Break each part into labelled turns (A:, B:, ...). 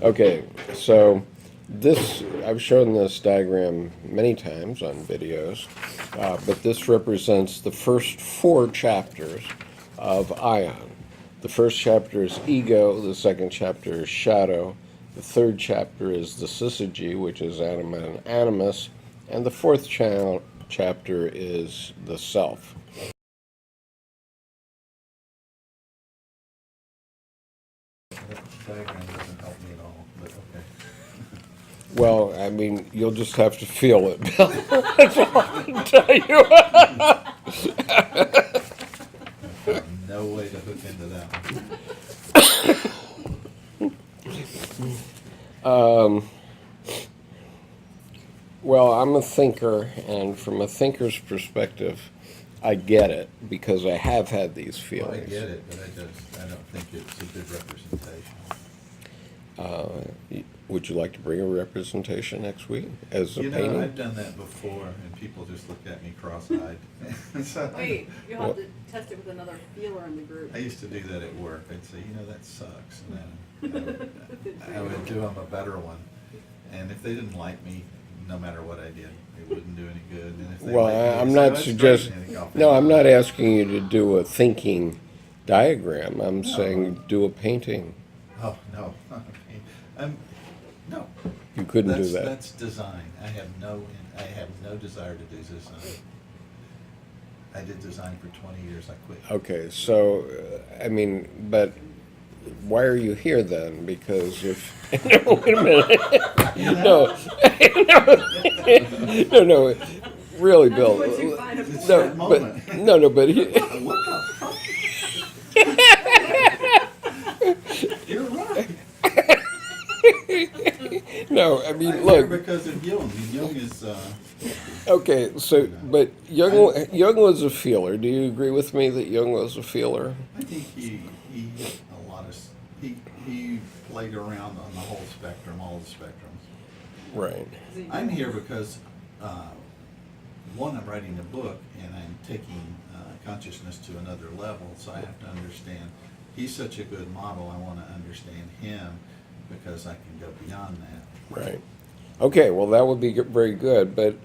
A: Okay, so this, I've shown this diagram many times on videos, but this represents the first 4 chapters of Ion. The first chapter is ego, the second chapter is shadow, the third chapter is the syzygy, which is anima and animus, and the fourth chapter is the self.
B: Diagram doesn't help me at all, but okay.
A: Well, I mean, you'll just have to feel it, Bill. That's all I can tell you.
B: No way to hook into that one.
A: Well, I'm a thinker, and from a thinker's perspective, I get it because I have had these
B: Well, I
A: feelings.
B: get it, but I don't think it's a good representation.
A: Would you like to bring a representation next week as a
B: You know,
A: painting?
B: I've done that before, and people just look at me cross-eyed. So
C: Wait, you'll have to test it with another feeler in the group.
B: I used to do that at work. I'd say, you know, that sucks, and then I would do them a better one. And if they didn't like me, no matter what I did, it wouldn't do any good. And if they
A: Well,
B: liked me,
A: I'm
B: they'd say,
A: not
B: "Oh, it's great,"
A: suggesting.
B: and they'd go,
A: No, I'm
B: "Thank
A: not
B: you."
A: asking you to do a thinking diagram. I'm
B: No.
A: saying do a painting.
B: Oh, no. No.
A: You couldn't do that.
B: That's design. I have no desire to do design. I did design for 20 years. I quit.
A: Okay, so I mean, but why are you here then? Because if no, wait a minute, no, really,
C: That's
A: Bill,
C: what you find a-
B: It's
A: no,
B: that moment.
A: but no, but he,
B: What the fuck? You're right.
A: no, I mean,
B: I'm here
A: look,
B: because of Jung. And Jung is.
A: okay, so but Jung was a feeler. Do you agree with me that Jung was a feeler?
B: I think he hit a lot of. He played around on the whole spectrum, all the spectrums.
A: Right.
B: I'm here because, one, I'm writing a book and I'm taking consciousness to another level, so I have to understand. He's such a good model, I want to understand him because I can go beyond that.
A: Right. Okay, well, that would be very good, but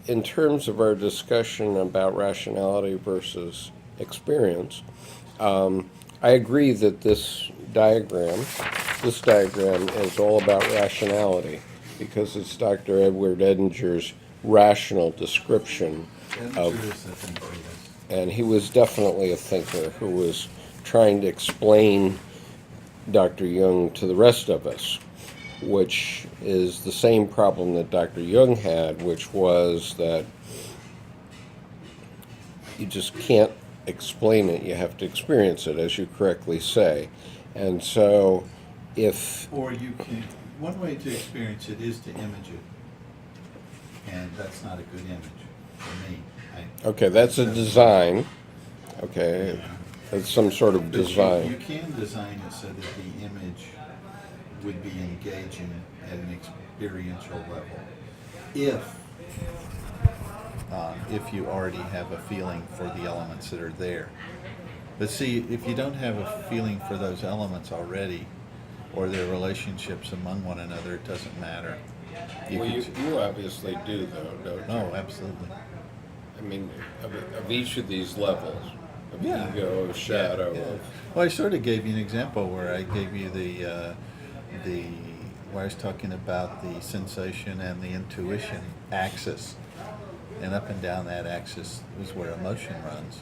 A: in terms of our discussion about rationality versus experience, I agree that this diagram is all about rationality because it's Dr. Edward Edinger's rational description of,
B: Edinger is a thinker, yes.
A: and he was definitely a thinker who was trying to explain Dr. Jung to the rest of us, which is the same problem that Dr. Jung had, which was that you just can't explain it, you have to experience it, as you correctly say. And so if,
B: Or you can, one way to experience it is to image it. And that's not a good image for me.
A: okay, that's a design, okay, that's some sort of
B: But
A: design.
B: you can design it so that the image would be engaging at an experiential level. If you already have a feeling for the elements that are there. But see, if you don't have a feeling for those elements already, or their relationships among one another, it doesn't matter.
A: Well, you obviously do, though, don't you?
B: No, absolutely.
A: I mean, of each of these levels, of
B: Yeah.
A: ego, of shadow,
B: Yeah.
A: of
B: Well, I sort of gave you an example where I gave you where I was talking about the sensation and the intuition axis, and up and down that axis is where emotion runs.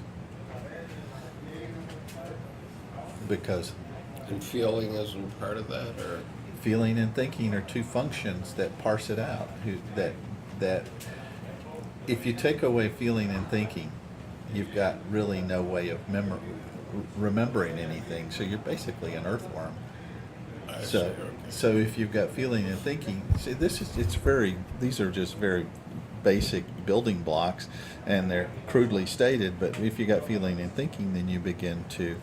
B: Because
A: and feeling isn't part of that, or
B: feeling and thinking are two functions that parse it out. That if you take away feeling and thinking, you've got really no way of remembering anything. So you're basically an earthworm.
A: I see,
B: So,
A: okay.
B: so if you've got feeling and thinking, see, these are just very basic building blocks, and they're crudely stated. But if you got feeling and thinking, then you begin to,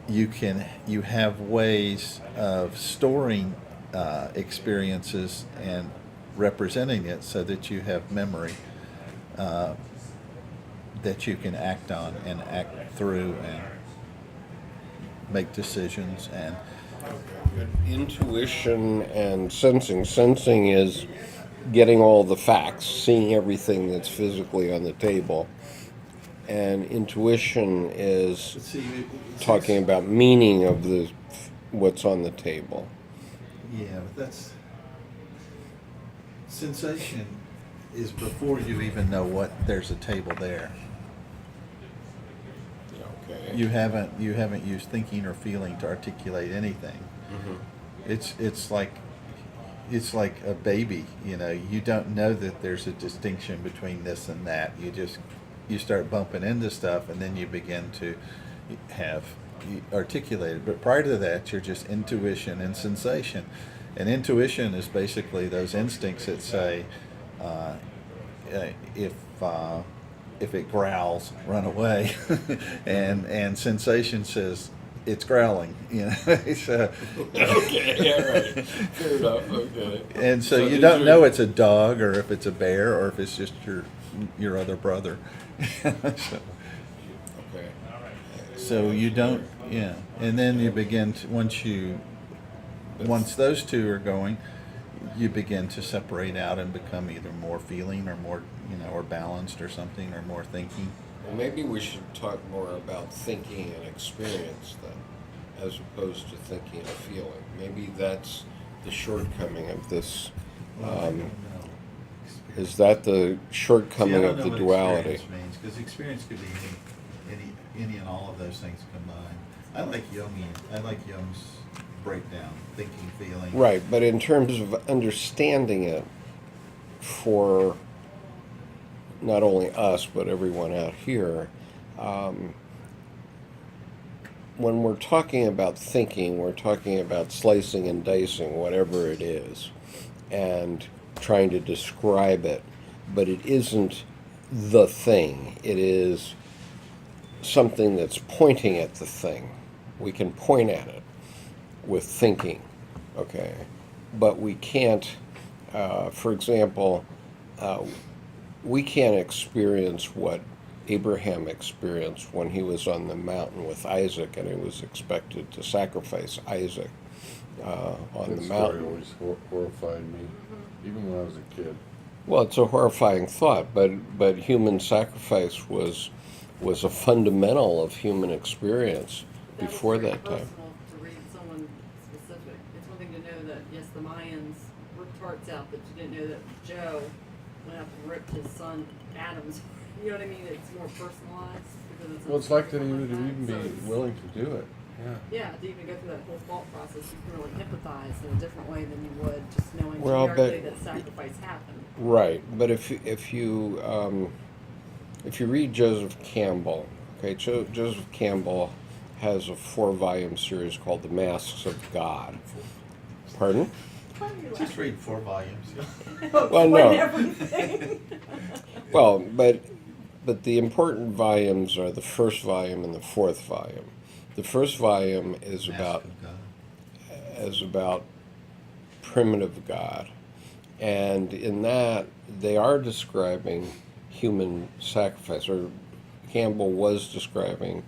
B: you have ways of storing experiences and representing it so that you have memory that you can act on and act through and make decisions and
A: Intuition and sensing. Sensing is getting all the facts, seeing everything that's physically on the table. And intuition is
B: But see,
A: talking about meaning of the what's on the table.
B: Yeah, but that's sensation is before you even know what there's a table there.
A: Okay.
B: You haven't used thinking or feeling to articulate anything.
A: Mm-hmm.
B: It's like a baby. You don't know that there's a distinction between this and that. You start bumping into stuff, and then you begin to have articulated. But prior to that, you're just intuition and sensation. And intuition is basically those instincts that say, if it growls, run away, and sensation says it's growling. So,
A: Okay, all right. Fair enough, okay.
B: and so you
A: these
B: don't
A: are-
B: know it's a dog or if it's a bear or if it's just your other brother.
A: Okay.
B: So you don't, yeah. And then you begin to, once those two are going, you begin to separate out and become either more feeling or more, or balanced or something, or more thinking.
A: Well, maybe we should talk more about thinking and experience then, as opposed to thinking and feeling. Maybe that's the shortcoming of this. Is that the shortcoming of the duality?
B: Experience means, because experience could be any and all of those things combined. I like Jung's breakdown, thinking, feeling.
A: Right, but in terms of understanding it for not only us, but everyone out here, when we're talking about thinking, we're talking about slicing and dicing whatever it is and trying to describe it, but it isn't the thing. It is something that's pointing at the thing. We can point at it with thinking, okay? But we can't, for example, we can't experience what Abraham experienced when he was on the mountain with Isaac and he was expected to sacrifice Isaac on the
D: That story
A: mountain.
D: always horrified me, even when I was a kid.
A: Well, it's a horrifying thought, but human sacrifice was a fundamental of human experience before
C: was very
A: that time.
C: personal to read someone specific. It's one thing to know that, yes, the Mayans ripped hearts out, but you didn't know that Joe went up and ripped his son Adam's. You know what I mean? It's more personalized. Because
D: Well, it's like that he
C: something
D: would even
C: that. So
D: be
C: it's-
D: willing to do it. Yeah.
C: Yeah, to even go through that whole thought process, you can really empathize in a different way than you would just knowing
A: Well,
C: generically
A: but-
C: that sacrifice happened.
A: Right, but if you read Joseph Campbell, okay, Joseph Campbell has a 4-volume series called The Masks of God. Pardon?
B: Just read 4 volumes.
A: Well, no.
C: Everything.
A: Well, but the important volumes are the first volume and the 4th volume. The first volume is about primitive God, and in that they are describing human sacrifice, or Campbell was describing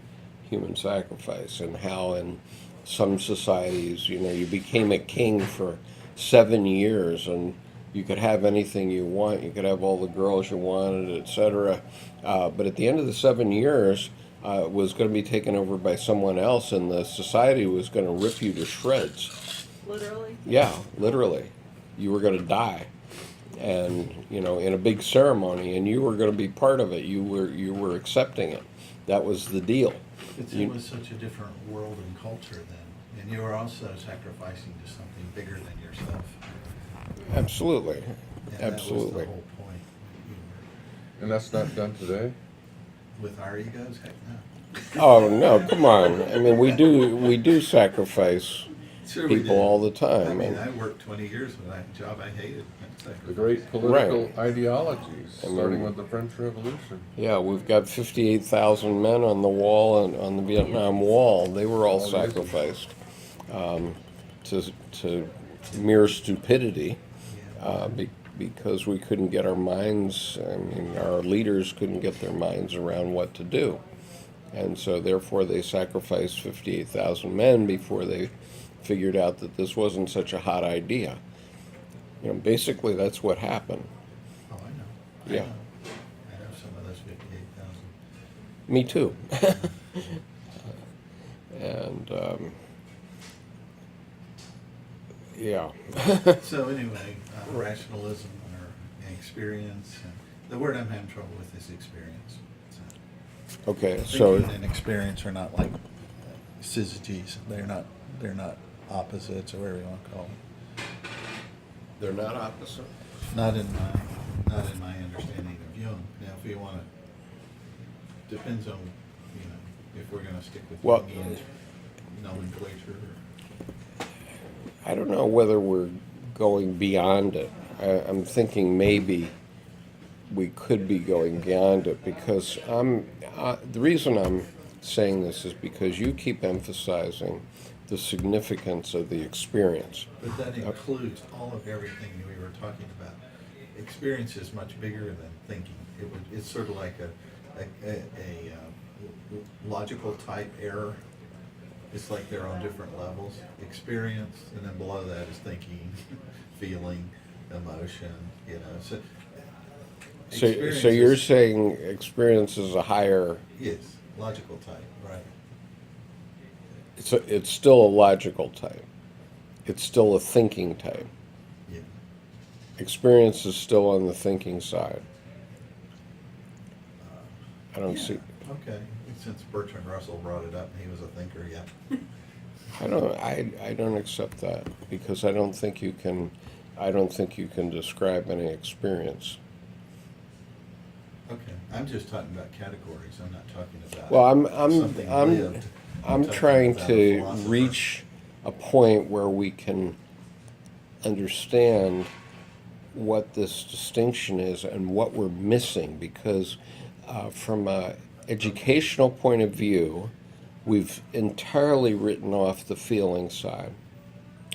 A: human sacrifice, and how in some societies, you became a king for 7 years and you could have anything you want, you could have all the girls you wanted, etc. But at the end of the 7 years, it was going to be taken over by someone else, and the society was going to rip you to shreds.
C: Literally.
A: Yeah, literally. You were going to die, and in a big ceremony, and you were going to be part of it. You were accepting it. That was the deal.
B: It was such a different world and culture then, and you were also sacrificing to something bigger than yourself.
A: Absolutely,
B: And
A: absolutely.
B: That was the whole point.
D: And that's not done today?
B: With our egos, heck no.
A: Oh no, come on! I mean, we do sacrifice
B: Sure we
A: people
B: did.
A: all the time.
B: I mean,
A: and-
B: I worked 20 years with that job I hated.
D: The great political
A: Right.
D: ideologies,
A: I mean-
D: starting with the French Revolution.
A: Yeah, we've got 58,000 men on the wall and on the Vietnam Wall. They were all
D: All these.
A: sacrificed to mere stupidity because we couldn't get our minds. I mean, our leaders couldn't get their minds around what to do, and so therefore they sacrificed 58,000 men before they figured out that this wasn't such a hot idea. Basically that's what happened.
B: Oh, I know.
A: Yeah.
B: I know some of those 58,000.
A: Me too. And yeah.
B: So anyway, rationalism or experience, and the word I'm having trouble with is experience. So
A: Okay, so
B: thinking and experience are not like syzygies. They're not opposites or whatever you want to call them.
A: they're not opposite.
B: Not in my understanding of Jung. Now, if you want to, depends on, if we're going to stick with
A: Well,
B: Jungian nomenclature.
A: I don't know whether we're going beyond it. I'm thinking maybe we could be going beyond it because the reason I'm saying this is because you keep emphasizing the significance of the experience.
B: But that includes all of everything we were talking about. Experience is much bigger than thinking. It's sort of like a logical type error. It's like they're on different levels. Experience, and then below that is thinking, feeling, emotion.
A: So
B: Experience
A: you're
B: is-
A: saying experience is a higher.
B: Yes, logical type, right?
A: It's still a logical type. It's still a thinking type.
B: Yeah.
A: Experience is still on the thinking side. I don't
B: Yeah,
A: see.
B: Okay, since Bertrand Russell brought it up, and he was a thinker, yeah.
A: I don't accept that because I don't think you can describe any experience.
B: Okay, I'm just talking about categories. I'm not talking about.
A: Well,
B: something lived.
A: I'm
B: talking
A: trying
B: about a
A: to
B: philosopher.
A: reach a point where we can understand what this distinction is and what we're missing because from an educational point of view, we've entirely written off the feeling side.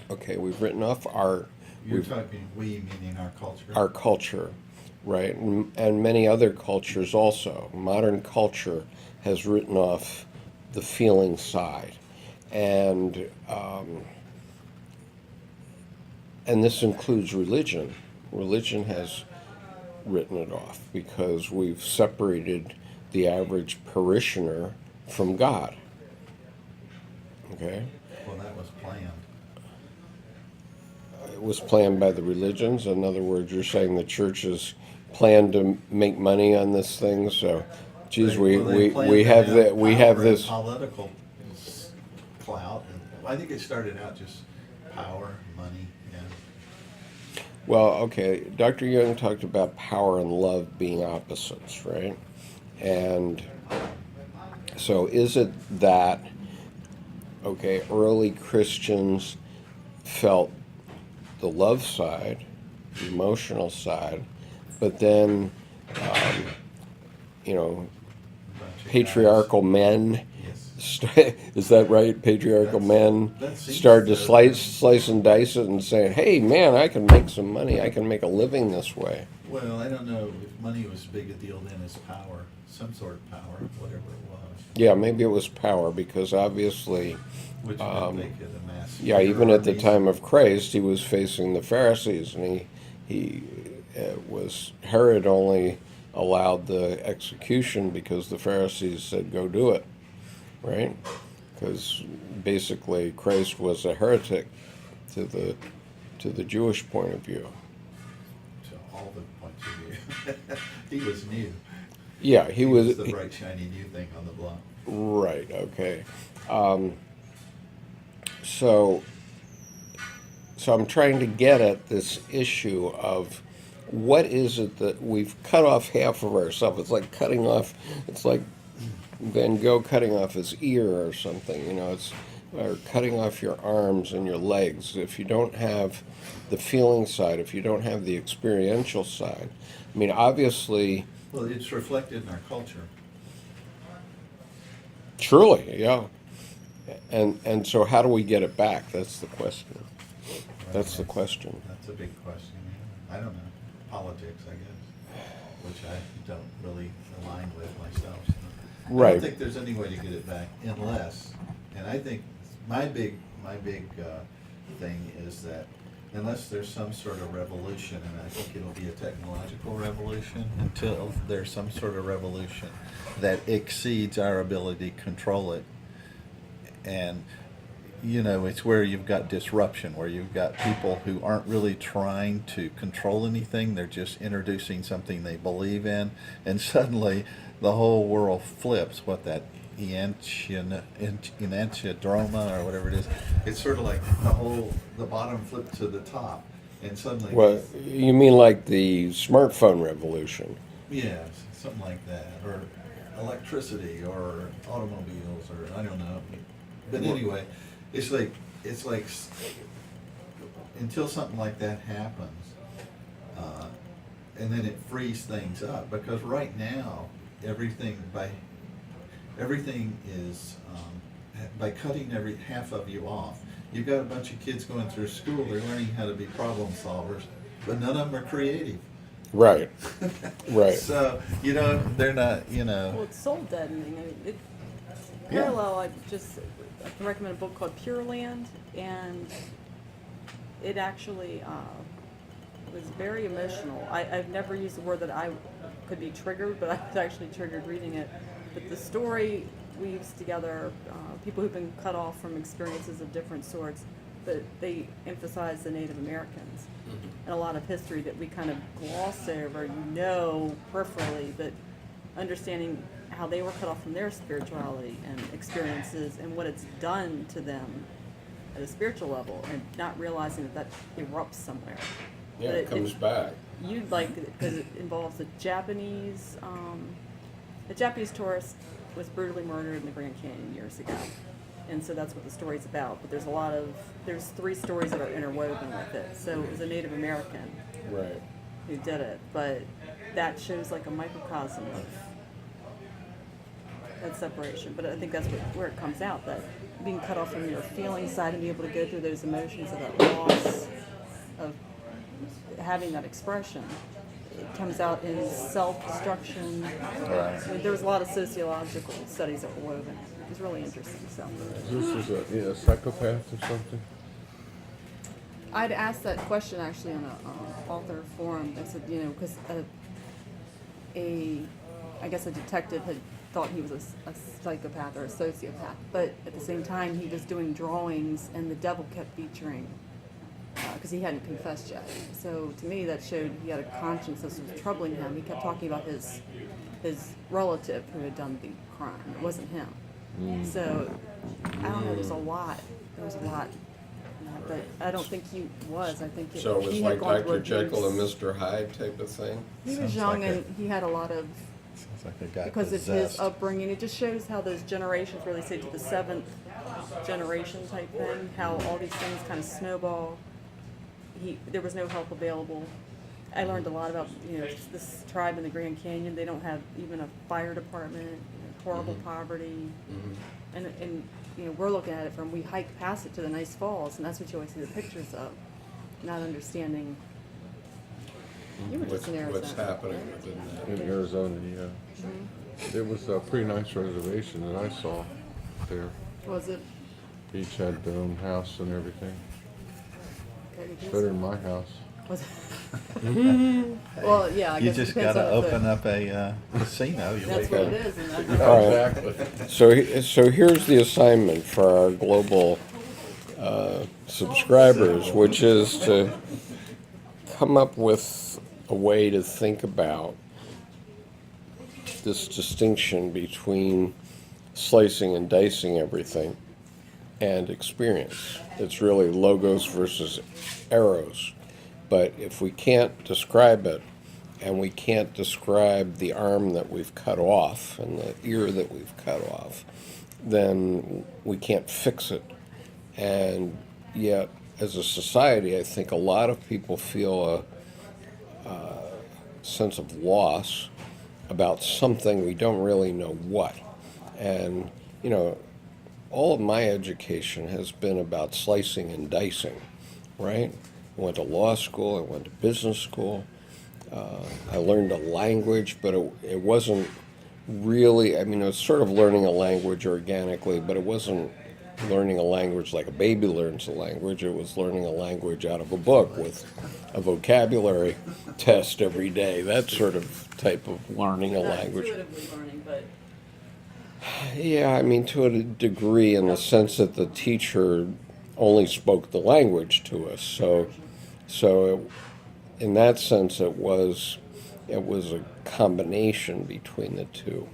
A: Okay, we've written off art.
B: You're talking we, meaning our culture.
A: Our culture, right? And many other cultures also. Modern culture has written off the feeling side. And this includes religion. Religion has written it off because we've separated the average parishioner from God. Okay?
B: Well, that was planned.
A: It was planned by the religions. In other words, you're saying the churches planned to make money on this thing. So, geez,
B: They
A: we
B: planned
A: we
B: to
A: have that we have
B: power and
A: this.
B: political clout. And I think it started out just power, money, and
A: Well, okay. Dr. Jung talked about power and love being opposites, right? And so, is it that early Christians felt the love side, the emotional side, but then,
B: a bunch of
A: patriarchal men.
B: guys. Yes.
A: Is that right? Patriarchal men
B: that seems
A: started to
B: to-
A: slice and dice it and saying, "Hey, man, I can make some money. I can make a living this way."
B: Well, I don't know if money was as big a deal then as power, some sort of power, whatever it was,
A: Yeah, maybe it was power because obviously,
B: which meant they could amass.
A: yeah, even at the
B: armies.
A: time of Christ, he was facing the Pharisees, and he was Herod only allowed the execution because the Pharisees said, "Go do it," right? Because basically Christ was a heretic to the Jewish point of view.
B: To all the points of view. He was new.
A: Yeah, he was
B: the bright, shiny new thing on the block.
A: right. Okay, so I'm trying to get at this issue of what is it that we've cut off half of ourselves. It's like cutting off. It's like Van Gogh cutting off his ear or something. It's or cutting off your arms and your legs. If you don't have the feeling side, if you don't have the experiential side, I mean, obviously,
B: Well, it's reflected in our culture.
A: truly, yeah. And so, how do we get it back? That's the question. That's the question.
B: That's a big question. Yeah. I don't know. Politics, I guess, which I don't really align with myself. So. I
A: Right.
B: don't think there's any way to get it back unless, and I think my my big thing is that unless there's some sort of revolution, and I think it'll be a technological revolution, until there's some sort of revolution that exceeds our ability to control it. And, you know, it's where you've got disruption, where you've got people who aren't really trying to control anything, they're just introducing something they believe in, and suddenly the whole world flips. What that enantiodromia or whatever it is, it's sort of like the bottom flipped to the top, and suddenly,
A: Well, you mean like the smartphone revolution?
B: yeah, something like that, or electricity, or automobiles, or I don't know. But anyway, it's like until something like that happens, and then it frees things up. Because right now, everything is by cutting every half of you off. You've got a bunch of kids going through school. They're learning how to be problem solvers, but none of them are creative.
A: Right. Right.
B: So they're not.
C: Well, it's soul deadening. I mean, parallel, I can recommend a book called Pure Land, and it actually was very emotional. I've never used the word that I could be triggered, but I was actually triggered reading it. But the story weaves together people who've been cut off from experiences of different sorts, but they emphasize the Native Americans and a lot of history that we kind of gloss over, peripherally, but understanding how they were cut off from their spirituality and experiences and what it's done to them at a spiritual level, and not realizing that erupts somewhere.
A: Yeah,
C: But
A: it comes back.
C: You'd like it because it involves a Japanese tourist was brutally murdered in the Grand Canyon years ago, and so that's what the story's about. But there's 3 stories that are interwoven with it. So it was a Native American
A: Right.
C: who did it, but that shows like a microcosm of that separation. But I think that's where it comes out, that being cut off from your feeling side and being able to go through those emotions of that loss, of having that expression, it comes out in self-destruction.
B: Right.
C: I mean, there was a lot of sociological studies that were woven. It was really interesting. So
D: This was a psychopath or something?
C: I'd asked that question actually on a author forum. I said, because I guess a detective had thought he was a psychopath or a sociopath, but at the same time he was doing drawings and the devil kept featuring because he hadn't confessed yet. So to me that showed he had a conscience that was troubling him. He kept talking about his relative who had done the crime. It wasn't him. So I don't know. There was a lot. But I don't think he was. I think
A: So it was
C: he had
A: like
C: gone through
A: Dr. Jekyll and
C: abuse.
A: Mr. Hyde type of thing?
C: He was
B: Sounds
C: young
B: like
C: and he had a lot of,
B: Sounds like a guy
C: because of his
B: possessed.
C: upbringing, it just shows how those generations, where they say to the 7th generation type thing, how all these things kind of snowball. There was no help available. I learned a lot about this tribe in the Grand Canyon. They don't have even a fire department. Horrible poverty, and we're looking at it from, we hike past it to the nice falls, and that's what you always see the pictures of, not understanding. You were just in Arizona.
A: What's happening within that?
D: In Arizona, yeah. It was a pretty nice reservation that I saw there.
C: Was it?
D: Each had their own house and everything.
C: Okay,
D: It's better than my house.
C: Was it? Well, yeah, I
B: You
C: guess it
B: just
C: depends
B: gotta
C: on the
B: open
C: food.
B: up a casino. You
C: That's
B: wake
C: what
B: up.
C: it is, and that's
A: All right.
D: Exactly.
A: So here's the assignment for our global subscribers, which is to come up with a way to think about this distinction between slicing and dicing everything and experience. It's really Logos versus Eros. But if we can't describe it, and we can't describe the arm that we've cut off and the ear that we've cut off, then we can't fix it. And yet, as a society, I think a lot of people feel a sense of loss about something we don't really know what. And, all of my education has been about slicing and dicing, right? I went to law school, I went to business school. I learned a language, but it wasn't really, it was sort of learning a language organically, but it wasn't learning a language like a baby learns a language. It was learning a language out of a book with a vocabulary test every day, that sort of type of learning a
C: Not
A: language.
C: intuitively learning, but
A: Yeah, I mean, to a degree, in the sense that the teacher only spoke the language to us. So in that sense, it was a combination between the two.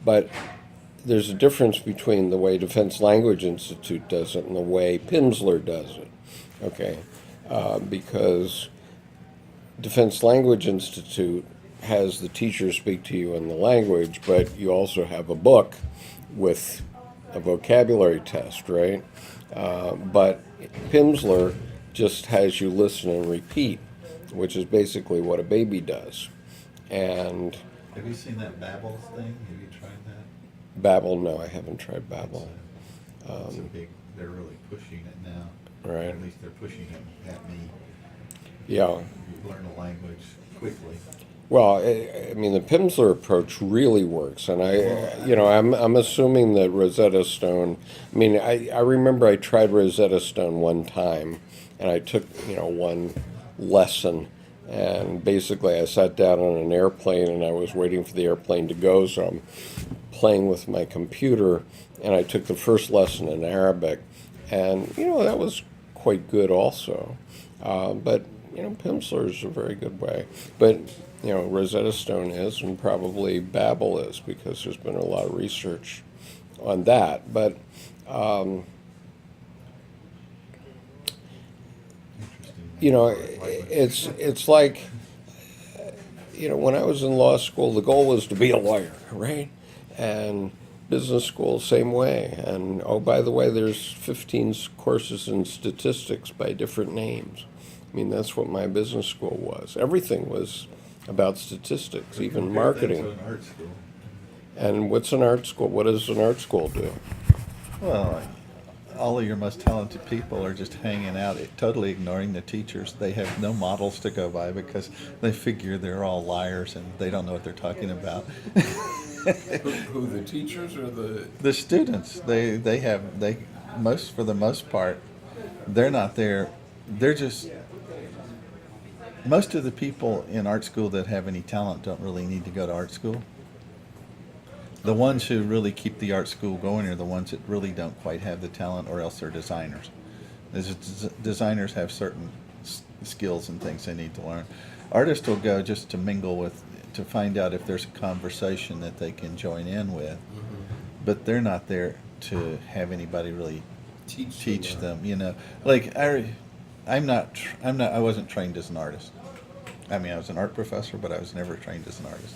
A: But there's a difference between the way Defense Language Institute does it and the way Pimsleur does it. Okay, because Defense Language Institute has the teacher speak to you in the language, but you also have a book with a vocabulary test, right? But Pimsleur just has you listen and repeat, which is basically what a baby does. And
B: Have you seen that Babel thing? Have you tried that?
A: Babel, no, I haven't tried Babel.
B: It's a big, they're really pushing it now.
A: Right.
B: At least they're pushing it at me.
A: Yeah.
B: You learn a language quickly.
A: Well, I mean, the Pimsleur approach really works, and I'm assuming that Rosetta Stone. I mean, I remember I tried Rosetta Stone one time, and I took one lesson, and basically I sat down on an airplane, and I was waiting for the airplane to go, so I'm playing with my computer, and I took the first lesson in Arabic, and that was quite good also, but Pimsleur is a very good way, but. Rosetta Stone is, and probably Babel is, because there's been a lot of research on that. But it's like when I was in law school, the goal was to be a lawyer, right? And business school, same way. And oh, by the way, there's 15 courses in statistics by different names. I mean, that's what my business school was. Everything was about statistics, even marketing.
B: To an art school.
A: And what's an art school? What does an art school do?
B: Well, all of your most talented people are just hanging out, totally ignoring the teachers. They have no models to go by because they figure they're all liars and they don't know what they're talking about.
A: Who, the teachers or the...
B: The students, for the most part, they're not there. They're just... Most of the people in art school that have any talent don't really need to go to art school. The ones who really keep the art school going are the ones that really don't quite have the talent, or else they're designers. Designers have certain skills and things they need to learn. Artists will go just to mingle with, to find out if there's a conversation that they can join in with, but they're not there to have anybody really teach them. Like I wasn't trained as an artist. I mean, I was an art professor, but I was never trained as an artist.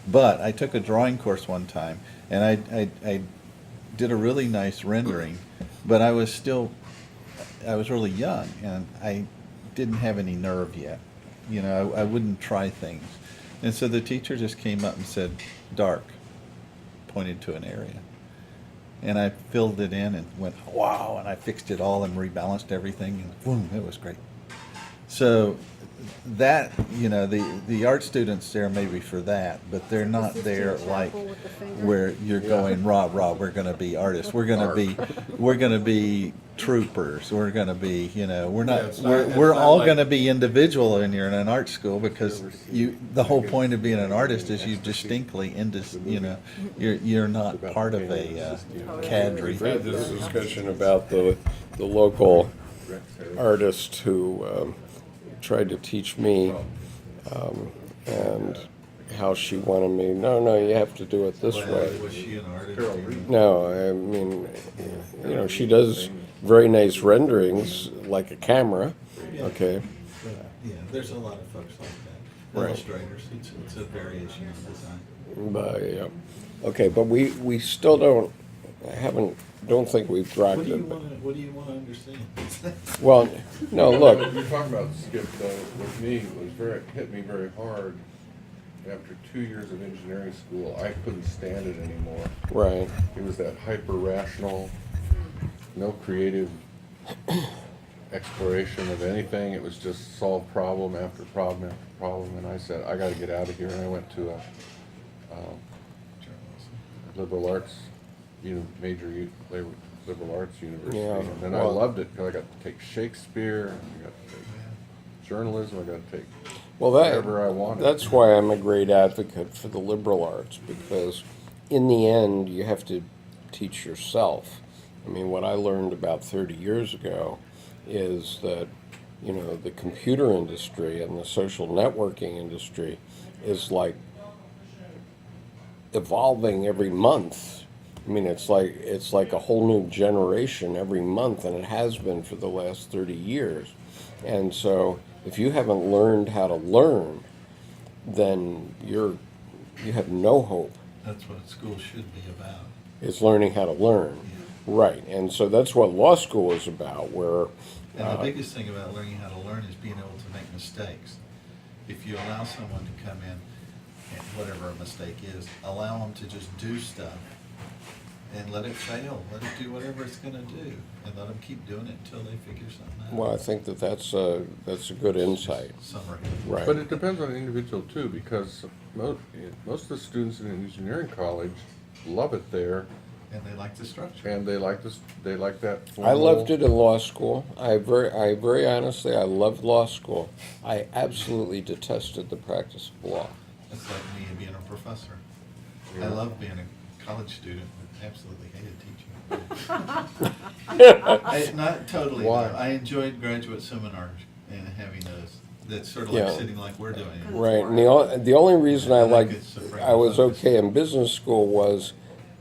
B: But I took a drawing course one time, and I did a really nice rendering, but I was really young, and I didn't have any nerve yet. I wouldn't try things. And so the teacher just came up and said, dark, pointed to an area. And I filled it in and went, wow, and I fixed it all and rebalanced everything, and boom, it was great. So that, the art students there maybe for that, but they're not there like where you're going, rah, we're going to be artists. We're going to be troopers. We're going to be, we're all going to be individual when you're in an art school, because the whole point of being an artist is you distinctly, you're not part of a cadre.
A: We've had this discussion about the local artist who tried to teach me, and how she wanted me. No, you have to do it this way.
B: Was she an artist?
A: No, I mean, she does very nice renderings, like a camera. Okay.
B: Yeah, there's a lot of folks like that.
A: Right.
B: Illustrators, it's a variation of design.
A: But yeah. Okay, but we still don't think we've
B: What
A: dropped
B: do
A: it.
B: you want to understand?
A: Well, no, look.
D: You're talking about Skip, though, with me, hit me very hard. After 2 years of engineering school, I couldn't stand it anymore.
A: Right.
D: It was that hyper-rational, no creative exploration of anything. It was just solve problem after problem after problem, and I said, I got to get out of here. And I went to a liberal arts liberal arts university.
A: Yeah,
D: And then I
A: well-
D: loved it because I got to take Shakespeare, I got to take journalism, I got to take
A: Well,
D: whatever I wanted.
A: that's why I'm a great advocate for the liberal arts, because in the end, you have to teach yourself. I mean, what I learned about 30 years ago is that, the computer industry and the social networking industry is like evolving every month. I mean, it's like a whole new generation every month, and it has been for the last 30 years. And so, if you haven't learned how to learn, then you have no hope.
B: That's what school should be about.
A: It's learning how to learn, right? And so that's what law school is about. Where
B: And the biggest thing about learning how to learn is being able to make mistakes. If you allow someone to come in, and whatever a mistake is, allow them to just do stuff and let it fail. Let it do whatever it's going to do, and let them keep doing it until they figure something out.
A: well, I think that's a good insight,
B: Summary.
A: right?
D: But it depends on the individual too, because most of the students in an engineering college love it there,
B: And they like the structure.
D: and they like that.
A: I
D: formal-
A: loved it in law school. I very honestly, I loved law school. I absolutely detested the practice of law.
B: It's like me being a professor. I
D: Yeah.
B: love being a college student, but absolutely hated teaching. Not totally.
D: Why?
B: though. I enjoyed graduate seminars and having those. That's sort of like
A: Yeah.
B: sitting like we're doing.
A: Right, and the only reason I
B: I think
A: liked,
B: it's a frame
A: I was
B: of focus.
A: okay in business school was,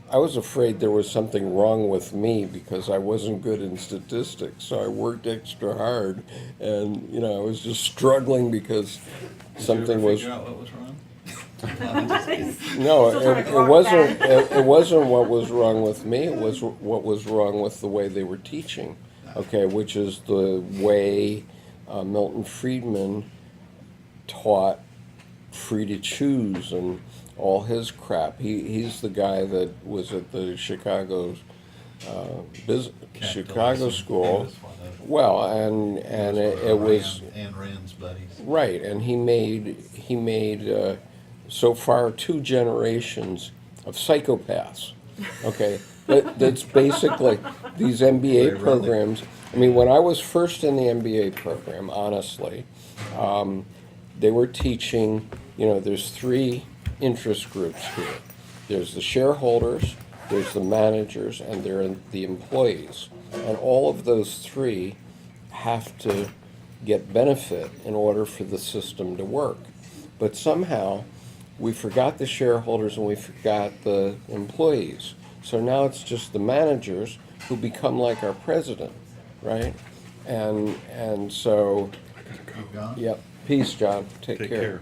A: I was afraid there was something wrong with me because I wasn't good in statistics. So I worked extra hard, and I was just struggling because something
B: Did you ever
A: was.
B: figure out what was wrong? I'm just kidding.
A: No,
C: Still trying to
A: it
C: grow
A: wasn't.
C: back.
A: It wasn't what was wrong with me. It was what was wrong with the way they were teaching. Okay, which is the way Milton Friedman taught free to choose and all his crap. He's the guy that was at the Chicago
B: Capitalism. He
A: school.
B: was one of them.
A: Well, and
B: He was
A: it
B: one of
A: was.
B: Ayn Rand's buddies.
A: Right, and he made so far 2 generations of psychopaths. Okay, that's basically these MBA
B: They really-
A: programs. I mean, when I was first in the MBA program, honestly, they were teaching. There's 3 interest groups here. There's the shareholders, there's the managers, and there are the employees, and all of those 3 have to get benefit in order for the system to work. But somehow, we forgot the shareholders and we forgot the employees. So now it's just the managers who become like our president, right? And so,
B: You've gone?
A: yep. Peace, John. Take care.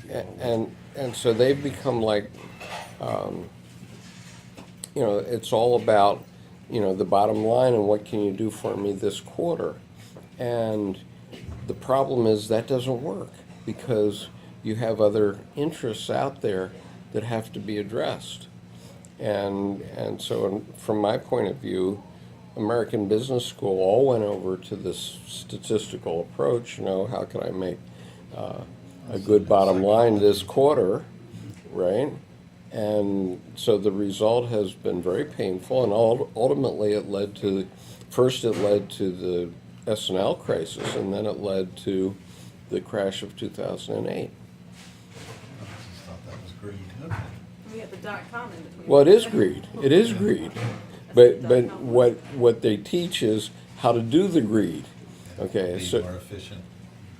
A: And so they've become like, it's all about, the bottom line and what can you do for me this quarter. And the problem is that doesn't work because you have other interests out there that have to be addressed. And so from my point of view, American Business School all went over to this statistical approach. How can I make a good bottom line this quarter, right? And so the result has been very painful, and ultimately it led to the S&L crisis, and then it led to the crash of 2008.
B: I just thought that was greed. Okay.
C: We got the .com in between.
A: Well, it is greed. It is greed. But what they teach is how to do the greed. Okay,
B: Be
A: so
B: more efficient.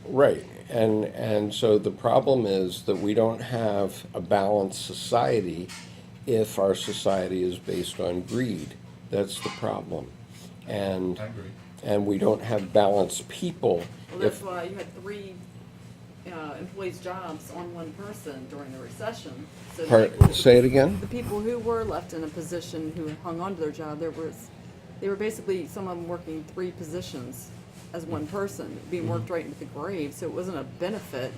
A: right, and so the problem is that we don't have a balanced society if our society is based on greed. That's the problem, and
B: I agree.
A: and we don't have balanced people.
C: Well, that's
A: If
C: why you had 3 employees' jobs on one person during the recession. So
A: say it again.
C: the people who were left in a position who hung on to their job, they were basically some of them working 3 positions as one person, being worked right into the grave. So it wasn't a benefit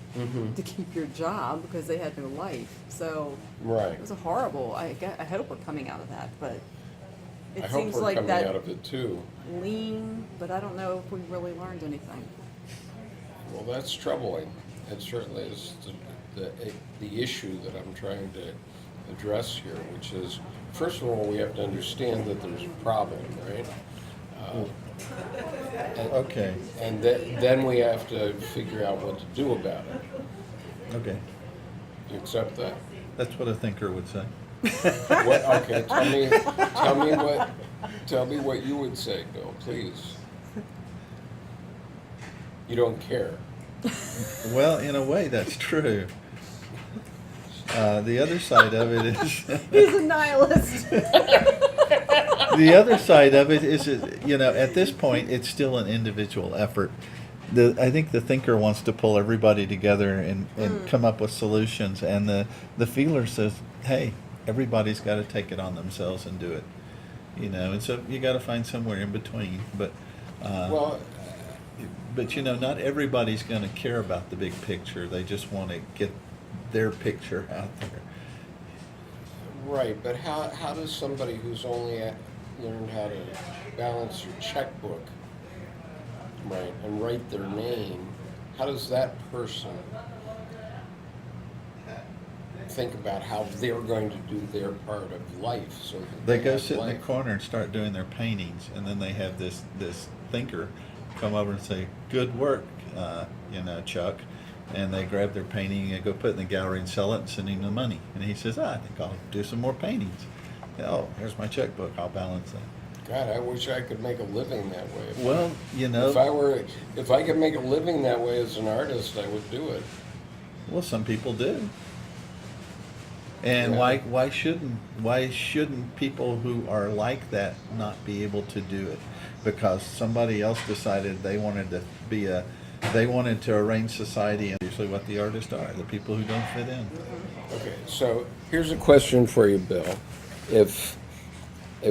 C: to keep your job because they had no life. So
A: Right.
C: it was a horrible. I hope we're coming out of that, but it
A: I hope
C: seems
A: we're
C: like
A: coming
C: that
A: out of it too.
C: lean. But I don't know if we really learned anything.
A: Well, that's troubling. It certainly is the issue that I'm trying to address here, which is first of all, we have to understand that there's a problem, right?
B: Okay,
A: And then we have to figure out what to do about it.
B: okay.
A: Do you accept that?
B: That's what a thinker would say.
A: What, okay, tell me what you would say, Bill, please. You don't care.
B: Well, in a way, that's true. The other side of it is,
C: He's a nihilist.
B: the other side of it is, at this point, it's still an individual effort. I think the thinker wants to pull everybody together and come up with solutions, and the feeler says, hey, everybody's got to take it on themselves and do it. And so you got to find somewhere in between. But not everybody's going to care about the big picture. They just want to get their picture out there.
A: Right, but how does somebody who's only learned how to balance your checkbook, right, and write their name, how does that person think about how they're going to do their part of life? So that
B: They go
A: have
B: sit in the
A: life?
B: corner and start doing their paintings, and then they have this thinker come over and say, "Good work, Chuck." And they grab their painting and go put it in the gallery and sell it and send him the money. And he says, I think I'll do some more paintings. Oh, here's my checkbook. I'll balance that.
A: God, I wish I could make a living that way.
B: Well,
A: If I could make a living that way as an artist, I would do it.
B: well, some people do. And
A: Yeah.
B: why shouldn't people who are like that not be able to do it? Because somebody else decided they wanted to arrange society, and usually what the artists are, the people who don't fit in.
A: Okay, so here's a question for you, Bill. If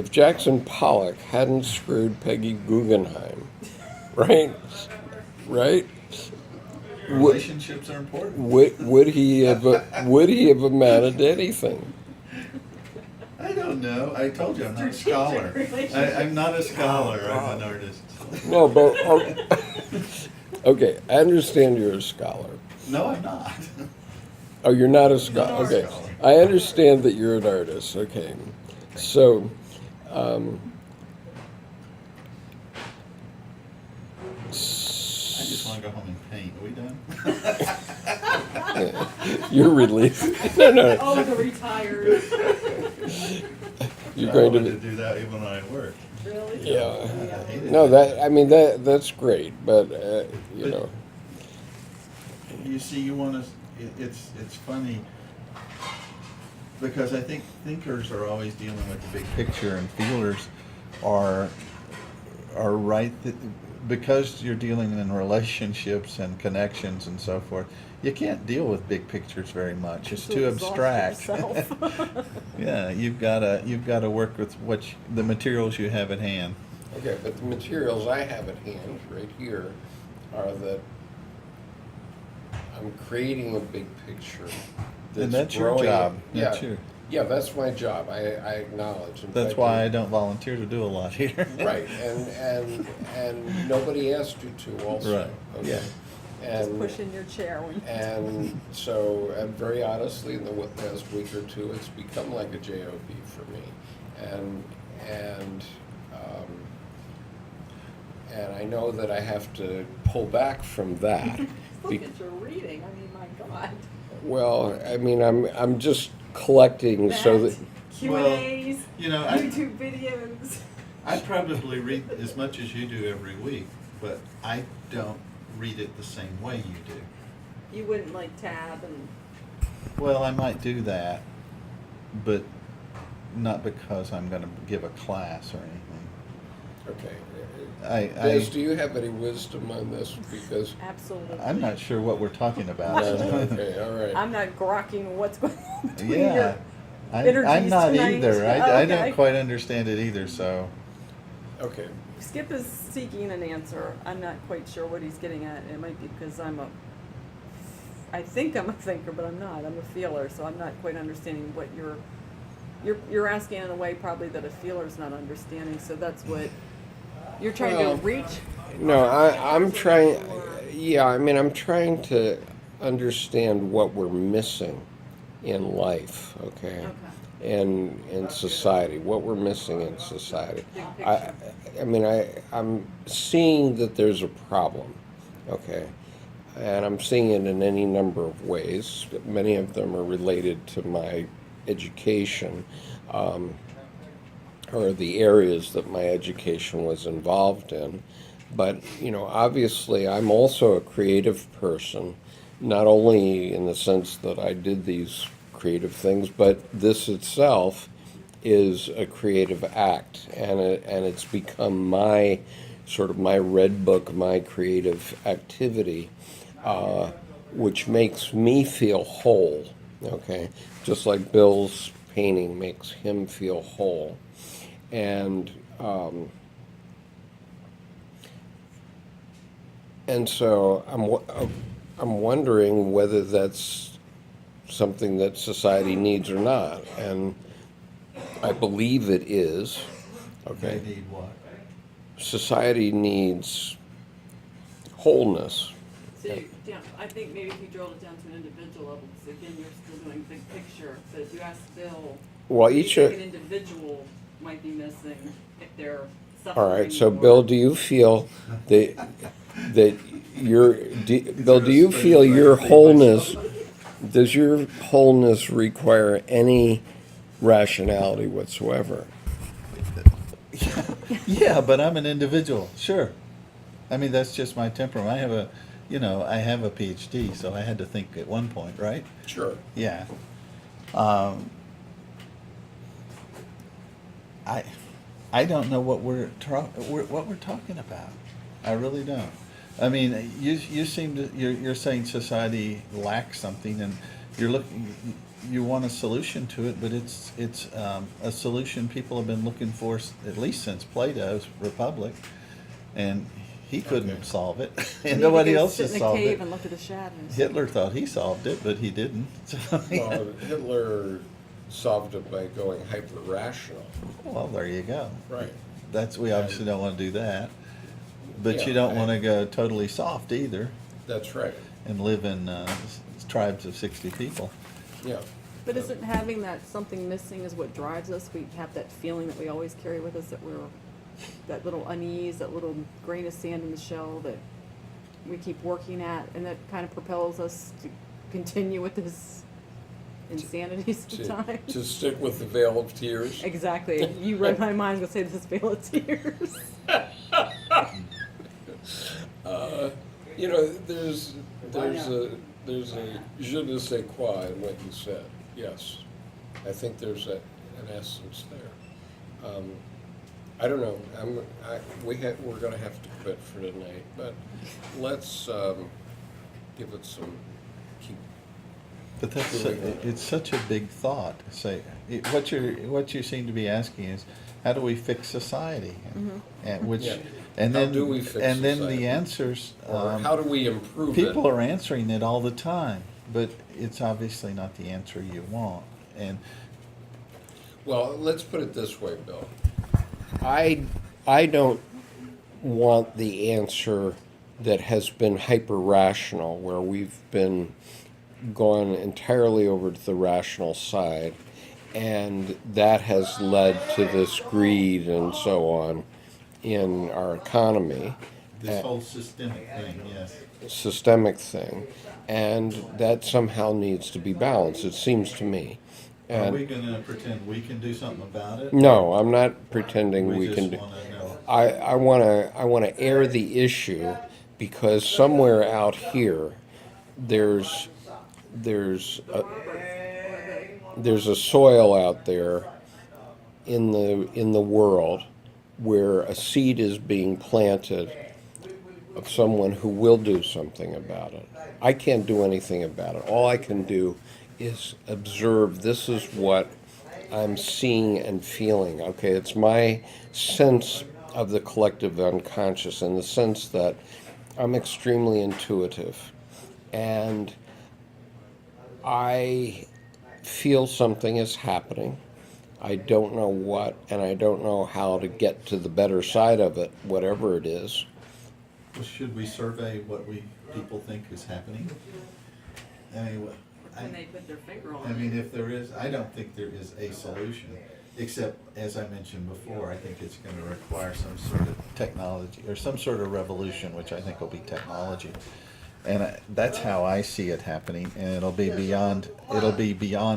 A: Jackson Pollock hadn't screwed Peggy Guggenheim, right?
B: Relationships are important.
A: Would he have amounted to anything?
B: I don't know. I told you I'm not a scholar. I'm not a scholar. I'm an artist.
A: No, but okay, I understand you're a scholar.
B: No, I'm not.
A: Oh, you're not a scholar.
B: Not a
A: Okay,
B: scholar.
A: I understand that you're an artist. Okay, so.
B: I just want to go home and paint. Are we done?
A: You're relieved. No.
C: Oh, the retired.
A: You're
B: I
A: going
B: wanted
A: to.
B: do that even when I work.
C: Really?
A: Yeah. No, that's great, but you know.
B: You see, you want to. It's funny because I think thinkers are always dealing with the big picture, and feelers are right. Because you're dealing in relationships and connections and so forth, you can't deal with big pictures very much. It's too abstract. Yeah, you've got to work with the materials you have at hand.
A: Okay, but the materials I have at hand right here are that I'm creating a big picture.
B: And that's your
A: growing.
B: job.
A: Yeah,
B: That's
A: yeah, that's my job. I acknowledge. In
B: That's
A: fact,
B: why I don't volunteer to do a lot here.
A: Right, and nobody asked you to also.
B: Right.
A: Okay?
B: Yeah.
C: Just
A: And
C: push in your chair when.
A: and so, and very honestly, in the past week or two, it's become like a job for me, and I know that I have to pull back from that.
C: Look at your reading. I mean, my God.
A: Well, I mean, I'm just collecting so that.
C: Q&As,
B: Well,
C: YouTube videos.
B: I probably read as much as you do every week, but I don't read it the same way you do.
C: You wouldn't like tab and.
B: Well, I might do that, but not because I'm going to give a class or anything.
A: Okay.
B: I
A: Do you have any wisdom on this? Because
C: Absolutely.
B: I'm not sure what we're talking about.
A: okay, all right.
C: I'm not grokking what's going on between
B: Yeah,
C: your
B: I'm
C: energies
B: not
C: tonight.
B: either. I
C: Okay.
B: don't quite understand it either. So
A: Okay.
C: Skip is seeking an answer. I'm not quite sure what he's getting at. It might be because I think I'm a thinker, but I'm not. I'm a feeler, so I'm not quite understanding what you're asking in a way probably that a feeler's not understanding. So that's what you're trying
A: Well,
C: to reach.
A: No, I'm trying. Yeah, I mean, I'm trying to understand what we're missing in life. Okay. in society, what we're missing in society. I'm seeing that there's a problem, okay? And I'm seeing it in any number of ways. Many of them are related to my education, or the areas that my education was involved in. But, obviously I'm also a creative person, not only in the sense that I did these creative things, but this itself is a creative act, and it's become my sort of my red book, my creative activity, which makes me feel whole, okay? Just like Bill's painting makes him feel whole. And so I'm wondering whether that's something that society needs or not. And I believe it is. Okay.
B: They need what?
A: Society needs wholeness.
C: So, I think maybe if you drilled it down to an individual level, because again, you're still doing big picture, but if you ask Bill,
A: Well,
C: do you
A: each
C: think an individual might be missing if they're suffering?
A: all right. So,
C: more?
A: Bill, do you feel that Bill, do you feel your wholeness? Does your wholeness require any rationality whatsoever?
B: Yeah, but I'm an individual, sure. I mean, that's just my temperament. I have a PhD, so I had to think at one point, right?
A: Sure.
B: Yeah. I don't know what we're talking about. I really don't. I mean, you seem to you're saying society lacks something, and you want a solution to it, but it's a solution people have been looking for at least since Plato's Republic, and he couldn't solve it, and nobody else has solved
C: Sit in a cave
B: it.
C: and look at the shadows.
B: Hitler thought he solved it, but he didn't. So,
A: Well, Hitler solved it by going hyper-rational.
B: well, there you go.
A: Right.
B: We obviously don't want to do that, but
A: Yeah,
B: you don't want to go totally soft either
A: That's right.
B: and live in tribes of 60 people.
A: Yeah.
C: But isn't having that something missing is what drives us? We have that feeling that we always carry with us, that that little unease, that little grain of sand in the shell that we keep working at, and that kind of propels us to continue with this insanity sometimes.
A: To stick with the veil of tears.
C: Exactly. You read my mind. I was going to say this veil of tears.
A: There's a je ne sais quoi in what you said. Yes, I think there's an essence there. I don't know. We're going to have to quit for tonight, but let's give it some.
B: But it's such a big thought. What you seem to be asking is, how do we fix society? And which,
A: Yeah.
B: and
A: How
B: then
A: do we fix
B: and then
A: society?
B: the answers.
A: Or how do we improve it?
B: People are answering it all the time, but it's obviously not the answer you want. And
A: Well, let's put it this way, Bill. I don't want the answer that has been hyper-rational, where we've been gone entirely over to the rational side, and that has led to this greed and so on in our economy.
B: this whole systemic thing, yes.
A: Systemic thing, and that somehow needs to be balanced, it seems to me.
B: Are
A: And
B: we going to pretend we can do something about it?
A: no, I'm not pretending we
B: just
A: can do.
B: want to know.
A: I want to air the issue, because somewhere out here there's a soil out there in the world where a seed is being planted of someone who will do something about it. I can't do anything about it. All I can do is observe. This is what I'm seeing and feeling. Okay, it's my sense of the collective unconscious, in the sense that I'm extremely intuitive, and I feel something is happening. I don't know what, and I don't know how to get to the better side of it, whatever it is.
B: Well, should we survey what people think is happening? I mean,
C: When they put their finger on
B: I
C: it.
B: mean, if there is, I don't think there is a solution, except, as I mentioned before, I think it's gonna require some sort of technology, or some sort of revolution, which I think will be technology. And that's how I see it happening, and it'll be beyond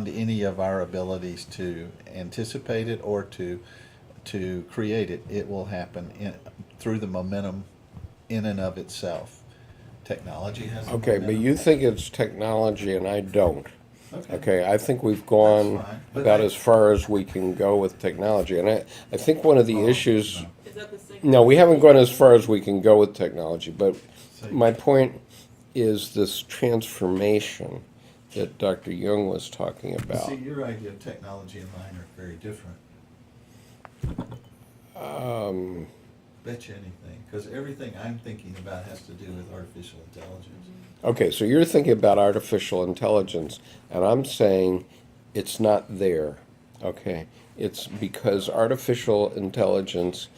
B: any of our abilities to anticipate it or to create it. It will happen through the momentum in and of itself. Technology has a
A: Okay, but
B: momentum.
A: you think it's technology and I don't.
B: Okay.
A: Okay, I think we've gone
B: That's fine, but
A: about
B: I-
A: as far as we can go with technology. And I think one of the
B: Oh,
A: issues,
B: no.
C: Is that the same?
A: no, we haven't gone as far as we can go with technology, but
B: So-
A: my point is this transformation that Dr. Jung was talking about.
B: See, your idea of technology and mine are very different. Bet you anything, because everything I'm thinking about has to do with artificial intelligence.
A: Okay, so you're thinking about artificial intelligence, and I'm saying it's not there. Okay, it's because artificial intelligence,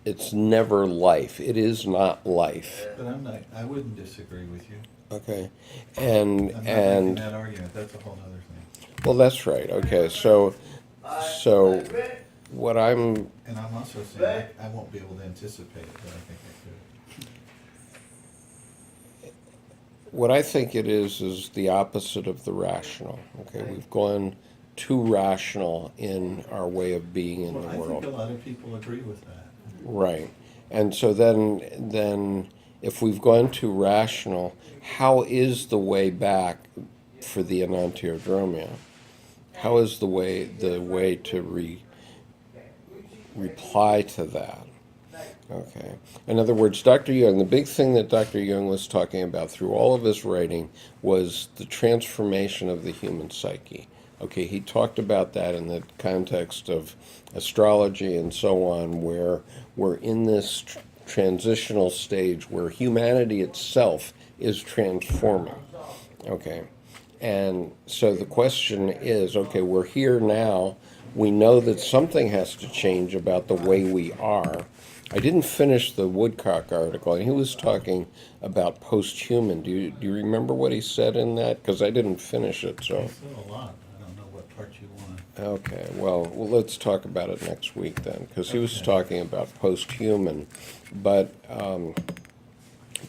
A: it's never life. It is not life.
B: But I wouldn't disagree with you.
A: Okay,
B: I'm not making
A: and
B: that argument, that's a whole other thing.
A: well, that's right. Okay, so what I'm
B: And I'm also saying I won't be able to anticipate it, but I think I could.
A: what I think it is the opposite of the rational. Okay, we've gone too rational in our way of being in
B: Well,
A: the
B: I
A: world.
B: think a lot of people agree with that.
A: Right. And so then if we've gone too rational, how is the way back for the enantiodromia? How is the way to reply to that? Okay. In other words, Dr. Jung, the big thing that Dr. Jung was talking about through all of his writing was the transformation of the human psyche. Okay, he talked about that in the context of astrology and so on, where we're in this transitional stage where humanity itself is transforming. Okay, and so the question is, okay, we're here now. We know that something has to change about the way we are. I didn't finish the Woodcock article, and he was talking about post-human. Do you remember what he said in that? Because I didn't finish it, so.
B: There's still a lot, I don't know what part you want.
A: Okay, well, let's talk about it next week then, because he was
B: Okay.
A: talking about post-human, but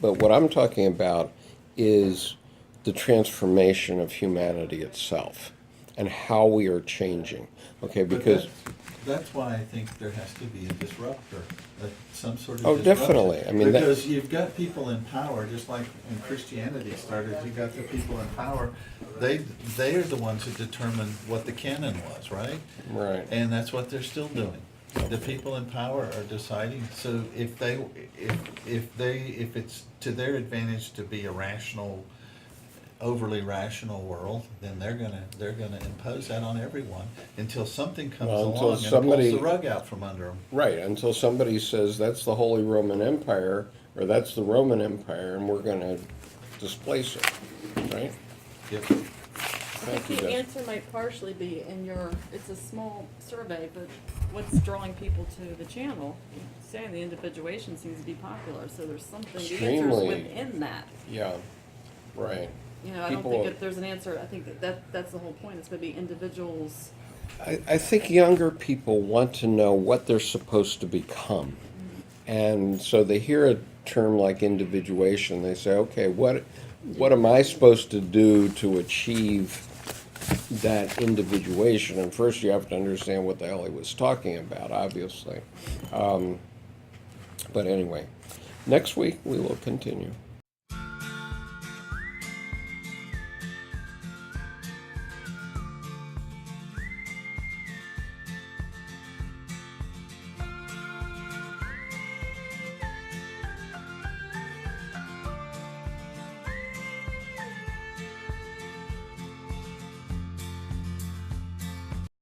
A: what I'm talking about is the transformation of humanity itself and how we are changing. Okay,
B: But
A: because
B: that's why I think there has to be a disruptor, some sort of
A: Oh,
B: disruption.
A: definitely. I mean, that-
B: Because you've got people in power, just like when Christianity started, you got the people in power. They are the ones who determine what the canon was, right?
A: right.
B: And that's what they're still doing. The people in power are deciding, so if it's to their advantage to be a rational, overly rational world, then they're gonna impose that on everyone until something comes
A: Well, until
B: along and
A: somebody-
B: pulls the rug out from under them.
A: Right, until somebody says that's the Holy Roman Empire, or that's the Roman Empire, and we're going to displace it, right?
B: Yep.
C: I
A: Thank you,
C: think the
A: Des.
C: answer might partially be in it's a small survey, but what's drawing people to the channel? Saying the individuation seems to be popular, so there's something, the answer's
A: Extremely.
C: within that.
A: Yeah, right.
C: You know, I don't
A: People-
C: think that there's an answer, I think that's the whole point, it's gonna be individuals.
A: I think younger people want to know what they're supposed to become. And so they hear a term like individuation, they say, okay, what am I supposed to do to achieve that individuation? And first you have to understand what the hell he was talking about, obviously. But anyway, next week we will continue.